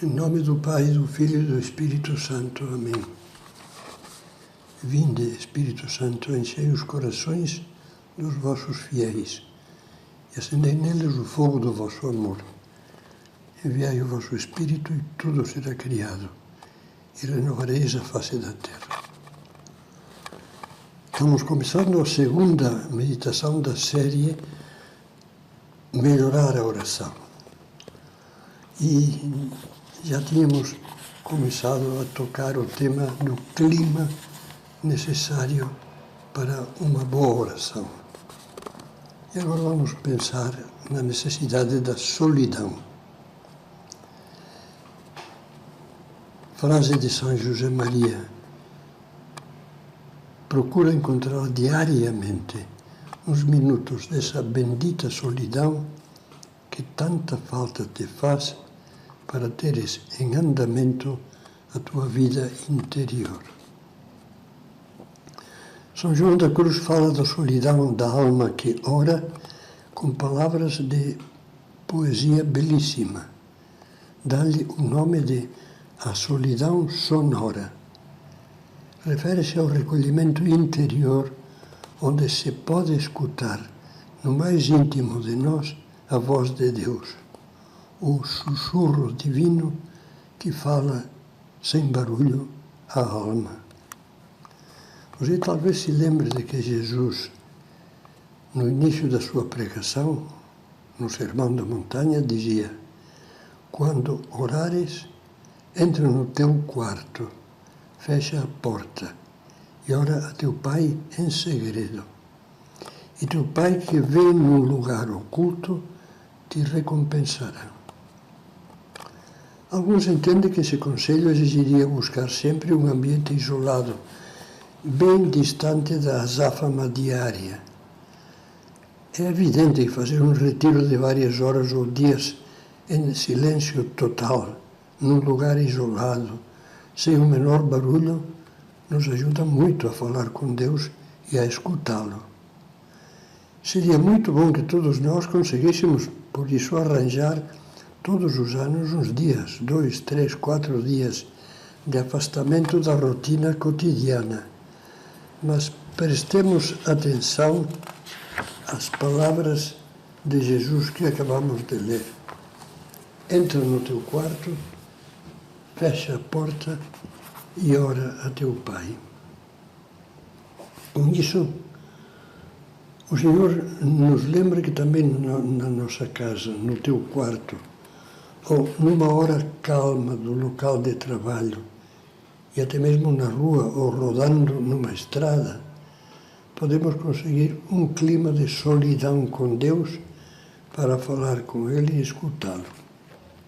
Em nome do Pai, do Filho e do Espírito Santo. Amém. Vinde, Espírito Santo, enchei os corações dos vossos fiéis e acendei neles o fogo do vosso amor. Enviai o vosso Espírito e tudo será criado e renovareis a face da terra. Estamos começando a segunda meditação da série Melhorar a Oração. E já tínhamos começado a tocar o tema do clima necessário para uma boa oração. E agora vamos pensar na necessidade da solidão. Frase de São José Maria: procura encontrar diariamente uns minutos dessa bendita solidão que tanta falta te faz para teres em andamento a tua vida interior. São João da Cruz fala da solidão da alma que ora com palavras de poesia belíssima. Dá-lhe o nome de A Solidão Sonora. Refere-se ao recolhimento interior onde se pode escutar, no mais íntimo de nós, a voz de Deus, o sussurro divino que fala sem barulho à alma. Você talvez se lembre de que Jesus, no início da sua pregação, no Sermão da Montanha, dizia: quando orares, entra no teu quarto, fecha a porta e ora a teu Pai em segredo. E teu Pai que vê num lugar oculto te recompensará. Alguns entendem que esse conselho exigiria buscar sempre um ambiente isolado, bem distante da azáfama diária. É evidente que fazer um retiro de várias horas ou dias em silêncio total, num lugar isolado, sem o menor barulho, nos ajuda muito a falar com Deus e a escutá-lo. Seria muito bom que todos nós conseguíssemos, por isso, arranjar todos os anos uns dias, 2, 3, 4 dias de afastamento da rotina cotidiana. Mas prestemos atenção às palavras de Jesus que acabamos de ler. Entra no teu quarto, fecha a porta e ora a teu Pai. Com isso, o Senhor nos lembra que também na nossa casa, no teu quarto, ou numa hora calma do local de trabalho, e até mesmo na rua ou rodando numa estrada, podemos conseguir um clima de solidão com Deus para falar com Ele e escutá-lo.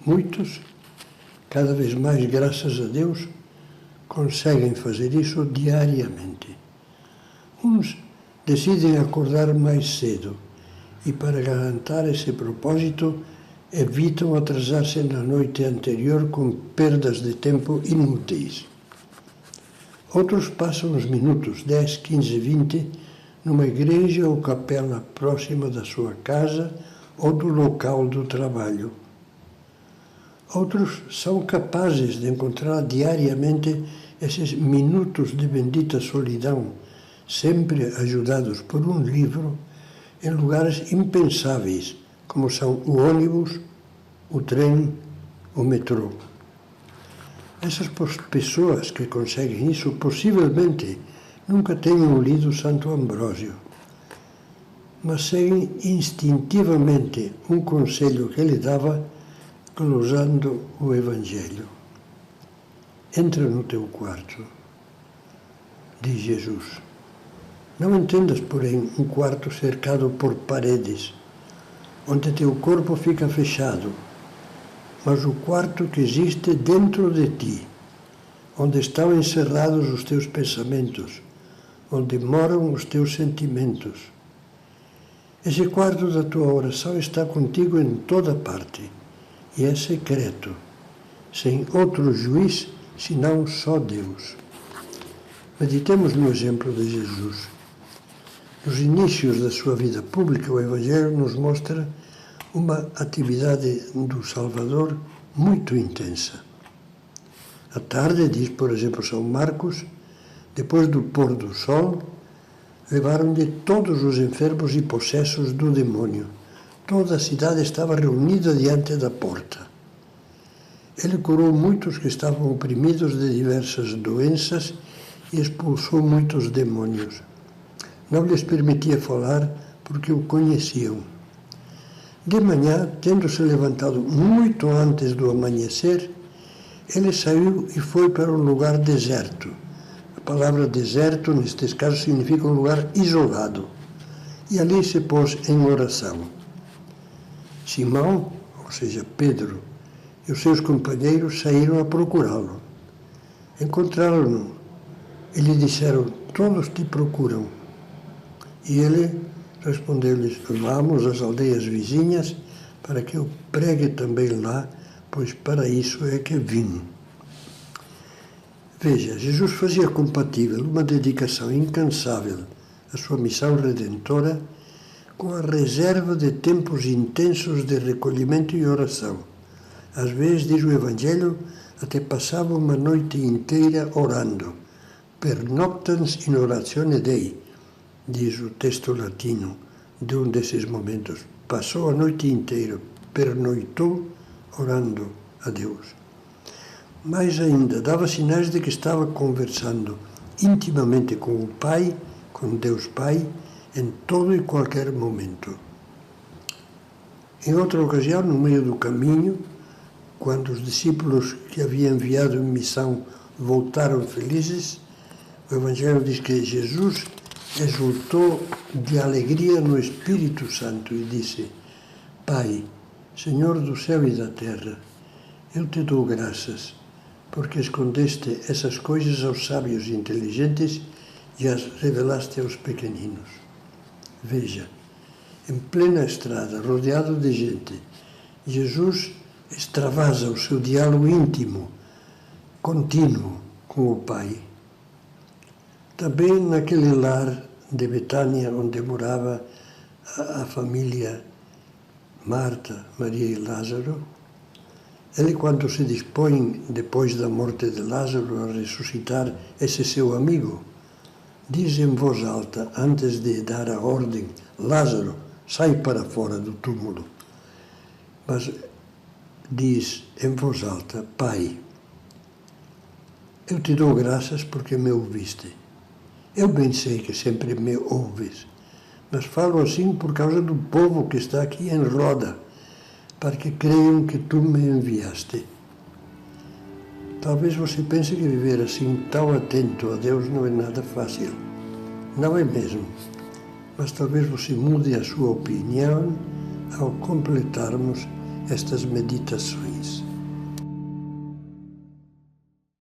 Muitos, cada vez mais graças a Deus, conseguem fazer isso diariamente. Uns decidem acordar mais cedo e, para garantir esse propósito, evitam atrasar-se na noite anterior com perdas de tempo inúteis. Outros passam os minutos, 10, 15, 20, numa igreja ou capela próxima da sua casa ou do local do trabalho. Outros são capazes de encontrar diariamente esses minutos de bendita solidão, sempre ajudados por um livro, em lugares impensáveis, como são o ônibus, o trem, o metrô. Essas pessoas que conseguem isso, possivelmente, nunca tenham lido Santo Ambrósio, mas seguem instintivamente um conselho que ele dava glosando o Evangelho. Entra no teu quarto, diz Jesus. Não entendas, porém, um quarto cercado por paredes, onde teu corpo fica fechado, mas o quarto que existe dentro de ti, onde estão encerrados os teus pensamentos, onde moram os teus sentimentos. Esse quarto da tua oração está contigo em toda parte e é secreto, sem outro juiz senão só Deus. Meditemos no exemplo de Jesus. Nos inícios da sua vida pública, o Evangelho nos mostra uma atividade do Salvador muito intensa. À tarde, diz, por exemplo, São Marcos, depois do pôr do sol, levaram-lhe todos os enfermos e possessos do demônio. Toda a cidade estava reunida diante da porta. Ele curou muitos que estavam oprimidos de diversas doenças e expulsou muitos demônios. Não lhes permitia falar porque o conheciam. De manhã, tendo-se levantado muito antes do amanhecer, ele saiu e foi para um lugar deserto. A palavra deserto, nestes casos, significa um lugar isolado. E ali se pôs em oração. Simão, ou seja, Pedro, e os seus companheiros saíram a procurá-lo. Encontraram-no e lhe disseram: todos te procuram. E ele respondeu-lhes: vamos às aldeias vizinhas para que eu pregue também lá, pois para isso é que vim. Veja, Jesus fazia compatível uma dedicação incansável à sua missão redentora com a reserva de tempos intensos de recolhimento e oração. Às vezes, diz o Evangelho, até passava uma noite inteira orando. Pernoctans in oratione Dei, diz o texto latino de um desses momentos. Passou a noite inteira, pernoitou orando a Deus. Mais ainda, dava sinais de que estava conversando intimamente com o Pai, com Deus Pai, em todo e qualquer momento. Em outra ocasião, no meio do caminho, quando os discípulos que havia enviado em missão voltaram felizes, o Evangelho diz que Jesus exultou de alegria no Espírito Santo e disse: Pai, Senhor do céu e da terra, eu te dou graças, porque escondeste essas coisas aos sábios e inteligentes e as revelaste aos pequeninos. Veja, em plena estrada, rodeado de gente, Jesus extravasa o seu diálogo íntimo, contínuo com o Pai. Também naquele lar de Betânia, onde morava a família Marta, Maria e Lázaro, ele, quando se dispõe, depois da morte de Lázaro, a ressuscitar esse seu amigo, diz em voz alta, antes de dar a ordem: Lázaro, sai para fora do túmulo. Mas diz em voz alta: Pai, eu te dou graças porque me ouviste. Eu bem sei que sempre me ouves, mas falo assim por causa do povo que está aqui em roda, para que creiam que tu me enviaste. Talvez você pense que viver assim tão atento a Deus não é nada fácil. Não é mesmo. Mas talvez você mude a sua opinião ao completarmos estas meditações.